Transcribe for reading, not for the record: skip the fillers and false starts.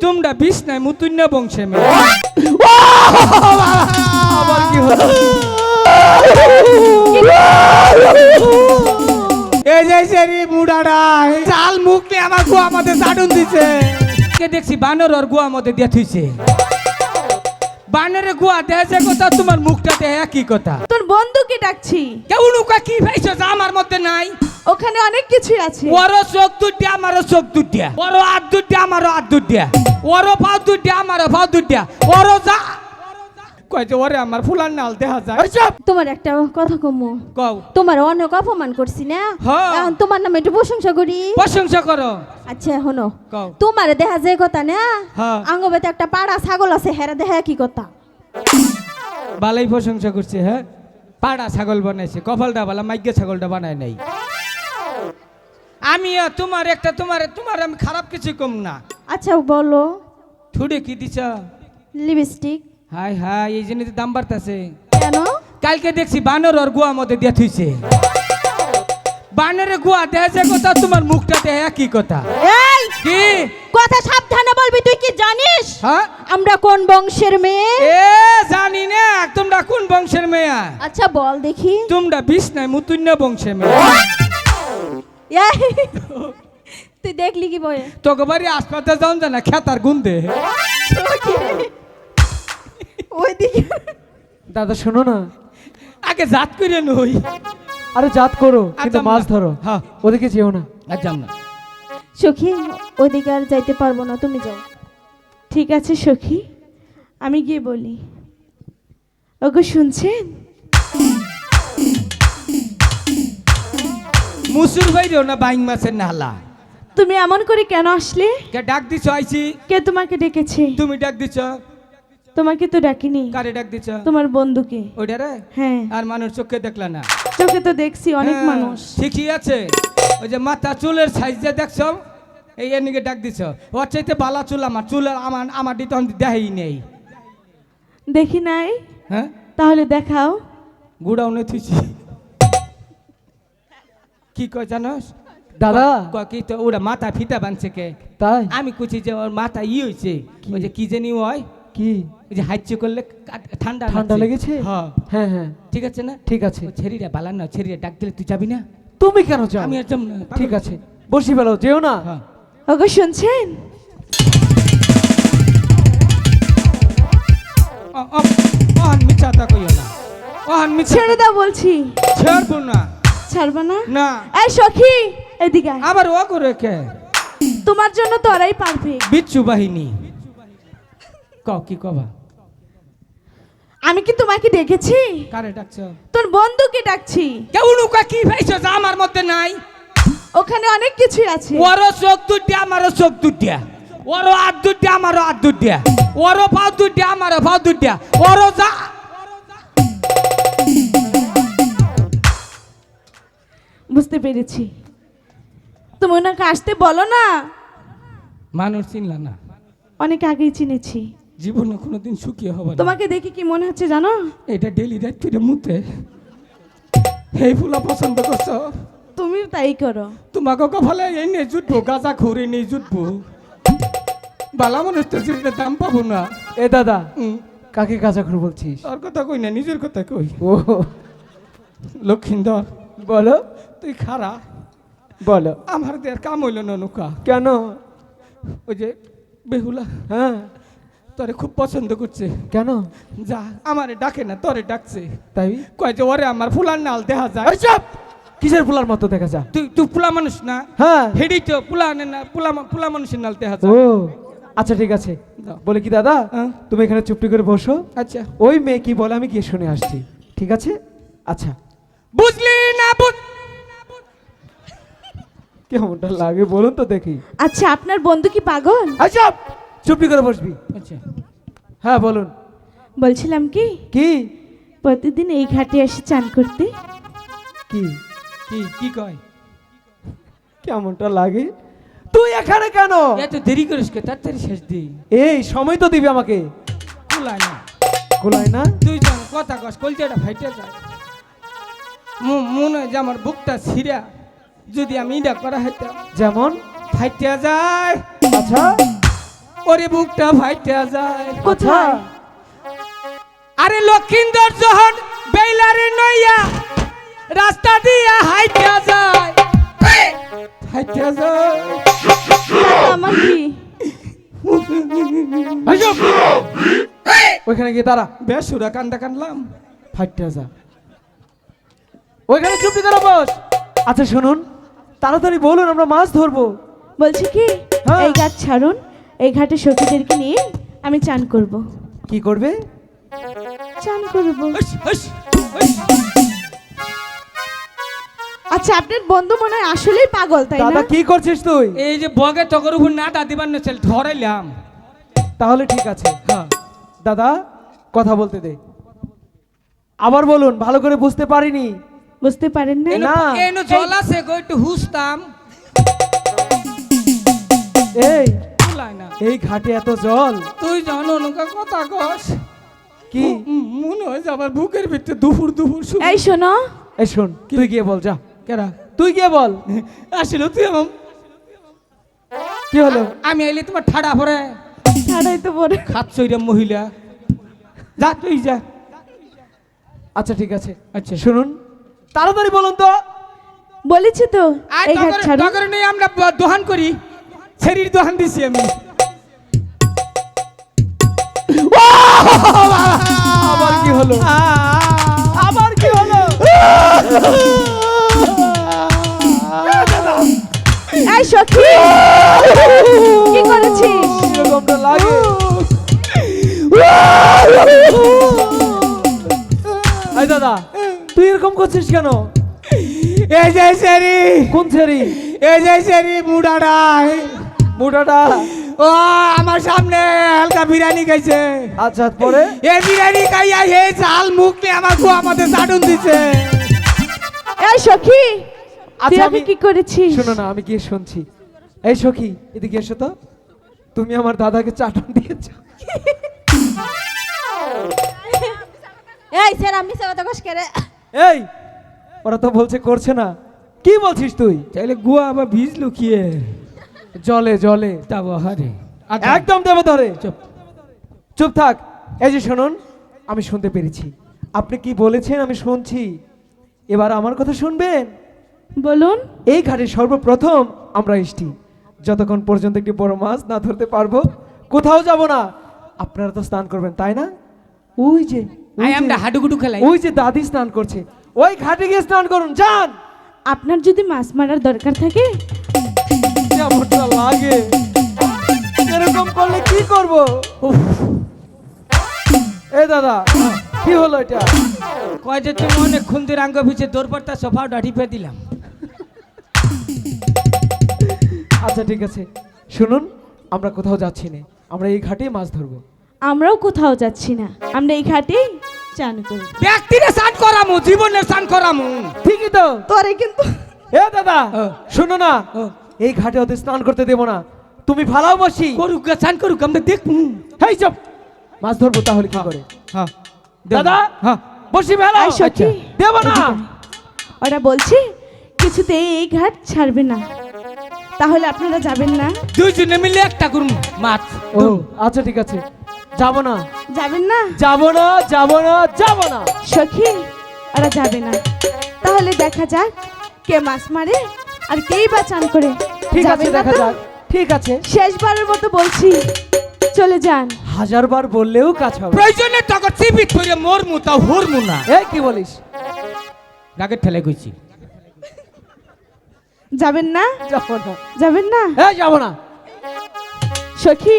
তোমরা বিষ নাই মুতুন্য বংশে মেয়ে আবার কি হলো এই যে সেরি মুড়াড়া চাল মুখ নিয়ে আমার গুয়া মধ্যে চাটুন দিছে কে দেখছি বানর আর গুয়া মধ্যে দিয়ে থুইছে বানরে গুয়া দেছে কথা তোমার মুখটা দেহে কি কথা তোর বন্ধুকে ডাকছি কেউ নুকা কি পাইছো যা আমার মধ্যে নাই ওখানে অনেক কিছুই আছে ওরও চোখ দুটিয়া আমারও চোখ দুটিয়া ওরও হাত দুটিয়া আমারও হাত দুটিয়া ওরও পাও দুটিয়া আমারও পাও দুটিয়া ওরও যা কইছে ওরে আমার ফুলার নাল দেখা যায় তোমার একটা কথা কমু কও তোমার অনেক অপমান করছি না হ্যাঁ। এখন তোমার নামে একটু প্রশংসা করি প্রশংসা করো আচ্ছা শোনো কও তোমার দেখা যায় কথা না হ্যাঁ। আঙ্গবেতে একটা পাড়া ছাগল আছে হেরা দেখা কি কথা বালাই প্রশংসা করছে হ্যাঁ পাড়া ছাগল বানাইছে কপালটা বালা মাইকে ছাগলটা বানায় নাই আমি তোমার একটা তোমার আমি খারাপ কিছু কম না আচ্ছা বলো ঠুডে কি দিছ লিপস্টিক হাই হাই এই জন্য তো দাম বাড়তাছে কেন কালকে দেখছি বানর আর গুয়া মধ্যে দিয়ে থুইছে বানরে গুয়া দেছে কথা তোমার মুখটা দেহে কি কথা এই কি কথা সাবধানে বলবি তুই কি জানিস হ্যাঁ আমরা কোন বংশের মেয়ে এ জানি না তোমরা কোন বংশের মেয়ে আচ্ছা বল দেখি তোমরা বিষ নাই মুতুন্য বংশের মেয়ে এই, তুই দেখলি কি বয়ে তোকে বাড়ি হাসপাতাল যাও জানা খেতার গুন্দে ওইদিকে দাদা শোনো না আগে জাত করে নই আরে জাত করো কিন্তু আচ্ছা, মাছ না। ধরো হ্যাঁ। ওদিকে যেও না আর যাও না সখী ওইদিকে আর যাইতে পারবো না তুমি যাও ঠিক আছে সখী আমি গিয়ে বলি ওগো শুনছেন মুসুর বাইরেও না বাইং মাছের নালা তুমি এমন করে কেন আসলে কে ডাক দিছ আইছি কে তোমাকে ডেকেছে তুমি ডাক দিছ তোমাকে তো ডাকিনি কারে ডাক দিছ তোমার বন্ধুকে ওইটা রে হ্যাঁ আর মানুষ চোখে দেখলা না চোখে তো দেখছি অনেক হ্যাঁ, মানুষ ঠিকই আছে ওই যে মাথা চুলের সাইজ যে দেখছ এই এনিকে ডাক দিছ ওর চাইতে বালা চুল আমার চুলের আমার দিতে দেখাই নেই দেখি নাই হ্যাঁ তাহলে দেখাও গুড়াউনে থুইছি কি কয় জানোস দাদা কি তো ওরা মাথা ফিতা বানছে কে তাই আমি কুচি যে ওর মাথা হয়েছে ওই যে কি জানি ওই কি ওই যে হাইচে করলে ঠান্ডা ঠান্ডা লাগছে। লেগেছে হ্যাঁ হ্যাঁ হ্যাঁ ঠিক আছে না ঠিক আছে ও ছেড়িরা বালান না ছেড়িরা ডাক দিলে তুই যাবি না তুমি কেন যাও আমি আর যাব না ঠিক আছে বসি ফেলো যেও না হ্যাঁ ওগো শুনছেন ওহান মিছাতা কইও না ওহান মিছা ছেড়ে দাও বলছি ছাড়বো না ছাড়বা না না এই সখী এদিকে আয়। আবার ও করে কে তোমার জন্য তো ওরাই পারবে বিচ্ছু বাহিনী কি কবা আমি কি তোমাকে ডেকেছি কারে ডাকছ তোর বন্ধুকে ডাকছি কেউ নুকা কি পাইছো যা আমার মধ্যে নাই ওখানে অনেক কিছুই আছে ওরও চোখ দুটিয়া আমারও চোখ দুটিয়া ওরও হাত দুটিয়া আমারও হাত দুটিয়া ওরও পাও দুটিয়া আমারও পাও দুটিয়া ওরও যা বুঝতে পেরেছি তুমি ওনাকে আসতে বলো না মানুষ চিনলা না অনেক আগেই চিনেছি জীবনে কোনোদিন সুখী হবে না তোমাকে দেখে কি মনে হচ্ছে জানো এটা ডেলি রাত করে মুতে এই ফুলা পছন্দ করছো তুমি তাই করো তোমাকে কপালে এই নিয়ে জুটবো গাঁজা খুঁড়ে নিয়ে জুটবো বালা মানুষ তো সেটা দাম পাবো না এ দাদা হুম, কাকে কাজাখর বলছিস তোর কথা কই না নিজের কথা কই ও লক্ষিন্দর বলো তুই খারা বলো আমার দের কাম হইল না নৌকা কেন ওই যে বেহুলা হ্যাঁ তোরে খুব পছন্দ করছে কেন যা আমারে ডাকে না তোরে ডাকছে তাই কয় যে ওরে আমার ফুলার নাল দেখা যায় আরে চাপ কিসের ফুলার মতো দেখা যা তুই তুই পুলা মানুষ না হ্যাঁ হেডি তো পুলা না পুলা মানুষের নাল দেখা ও যায় আচ্ছা ঠিক আছে যাও। বলে কি দাদা হ্যাঁ। তুমি এখানে চুপটি করে বসো আচ্ছা ওই মেয়ে কি বলে আমি গিয়ে শুনে আসছি ঠিক আছে আচ্ছা বুঝলি না কেমনটা লাগে বলুন তো দেখি আচ্ছা আপনার বন্ধু কি পাগল আচ্ছা চুপটি করে বসবি আচ্ছা হ্যাঁ বলুন বলছিলাম কি কি প্রতিদিন এই ঘাটে এসে চান করতে কি কি কি কয় কেমনটা লাগে তুই এখানে কেন এত দেরি করিস কে তাড়াতাড়ি শেষ দি এই সময় তো দিবি আমাকে কুলায় না গোলায় না দুইজন কথা কস কলজাটা ফাইটে যায় মনে হয় যে আমার বুকটা ছিঁড়া যদি আমি এটা করা হইতাম যেমন ফাইটে যায় আচ্ছা ওরে বুকটা ফাইটা যায়। কোথায়? আরে লক্ষিন্দর যখন বেইলারে নইয়া রাস্তা দিয়া হাইটা যায়, হাইটা যায়। তাতে আমার কি? আইসো। ওইখানে গিয়ে দাঁড়া। বেসুরা কান্দা কানলাম। ফাইটটা যা। ওইখানে চুপটি করে বস। আচ্ছা শুনুন, তাড়াতাড়ি বলুন, আমরা মাছ ধরবো। বলছি কি, হ্যাঁ। এই ঘাট ছাড়ুন, এই ঘাটে সখীদেরকে নিয়ে আমি চান করব। কি করবে? চান করব। হইস, হইস, হইস। আচ্ছা, আপনার বন্ধু মনে হয় আসলেই পাগল, তাই দাদা না? কি করছিস তুই? এই যে বগে তকর উপর না দাদিবার নেছিল ধরাইলাম। তাহলে ঠিক আছে। হ্যাঁ দাদা কথা বলতে দে। আবার বলুন, ভালো করে বুঝতে পারিনি। বুঝতে পারেন না? না। এনো জল আছে গো, একটু হুসতাম। এই বুলাই না। এই ঘাটে এত জল তুই জানো নৌকা কথা কস কি? মনে হয় যে আমার বুকের ভিতরে দুপুর দুপুর শুরু। এই শোনো, এই শোন, তুই গিয়ে বল, যা। কেরা তুই গিয়ে বল। আসলে তুই আমার, কি হলো? আমি আইলে তোমার ঠাড়া পরে ছাড়াই তো বলে। খাচ্ছইরা মহিলা। যা তুই যা। আচ্ছা ঠিক আছে। আচ্ছা শুনুন, তাড়াতাড়ি বলুন তো। বলেছি তো, এই ঘাট ছাড়ুন। টগর নেই, আমরা দোহান করি, ছেড়ির দোহান দিছি আমি। আবার কি হলো? আবার কি হলো? এই সখী, কি করেছিস? এরকমটা লাগে। এই দাদা, তুই এরকম করছিস কেন? এই যে সেরি, কোন ছেড়ি? এই যে সেরি মুডাড়াই, মোটাটা? ও আমার সামনে হালকা বিরিয়ানি খাইছে। আচ্ছা পরে? এই বিরিয়ানি খাইয়া এই ঝাল মুখ নিয়ে আমার গো আমাদের চাটুন দিছে। এই সখী, তুই আচ্ছা আগে কি করেছিস? শোনো না, আমি গিয়ে শুনছি। এই সখী, এদিকে এসো তো। তুমি আমার দাদাকে চাটন দিয়েছো। এই স্যার, আমি কথা কস করে। এই, ওরা তো বলছে করছে না। কি বলছিস তুই? তাইলে গুয়া আবার বীজ লুকিয়ে জলে জলে তা বাহারে একদম দেবে ধরে। চুপ। চুপ থাক। এই যে শুনুন, আমি শুনতে পেরেছি আপনি কি বলেছেন, আমি শুনছি। এবার আমার কথা শুনবেন। বলুন। এই ঘাটে সর্বপ্রথম আমরা এসছি। যতক্ষণ পর্যন্ত একটি বড় মাছ না ধরতে পারবো কোথাও যাব না। আপনারা তো স্নান করবেন, তাই না? ওই যে আই আমরা হাডুগুডু খেলাই। ওই যে দাদি স্নান করছে, ওই ঘাটে গিয়ে স্নান করুন, যান। আপনার যদি মাছ মারার দরকার থাকে, কেমনটা লাগে? এরকম করলে কি করব? এই দাদা, কি হলো এটা? কয় যে তুমি অনেক খুন্দির আঙ্গ ভিজে দৌড় সোফা ডাটি পেয়ে দিলাম। আচ্ছা ঠিক আছে, শুনুন, আমরা কোথাও যাচ্ছি না, আমরা এই ঘাটে মাছ ধরবো। আমরাও কোথাও যাচ্ছি না, আমরা এই ঘাটেই চান করব। ব্যক্তিরে স্নান করামু, জীবনের স্নান করামু। ঠিকই তো। তোরে কিন্তু এ দাদা, শোনো না, হ্যাঁ। এই ঘাটে ওদের স্নান করতে দেবো না। তুমি ফালাও বসি। করুক গা, স্নান করুক, আমরা দেখবো। হেই চুপ। মাছ ধরবো তাহলে কি করে? হ্যাঁ দাদা, হ্যাঁ বসি ফেলো। আয় সখী, দেবো না। ওরা বলছে কিছুতেই এই ঘাট ছাড়বে না, তাহলে আপনারা যাবেন না? দুইজনে মিলে একটা করুন মাছ। ও আচ্ছা ঠিক আছে, যাবো না, যাবেন না যাবো না, যাবো না, যাবো না। সখী, ওরা যাবে না। তাহলে দেখা যাক কে মাছ মারে আর কেই বা চান করে। ঠিক আছে, যাবেন না দেখা তো? যাক। ঠিক আছে, শেষবারের মতো বলছি, চলে যান। হাজারবার বললেও কাজ হবে। প্রয়োজনে তখন চিবিত করে মরমু, তাও হরমু না। এই কি বলিস? রাগের ঠেলে কইছি। যাবেন না? যাবো না। যাবেন না এই যাবো না। সখী?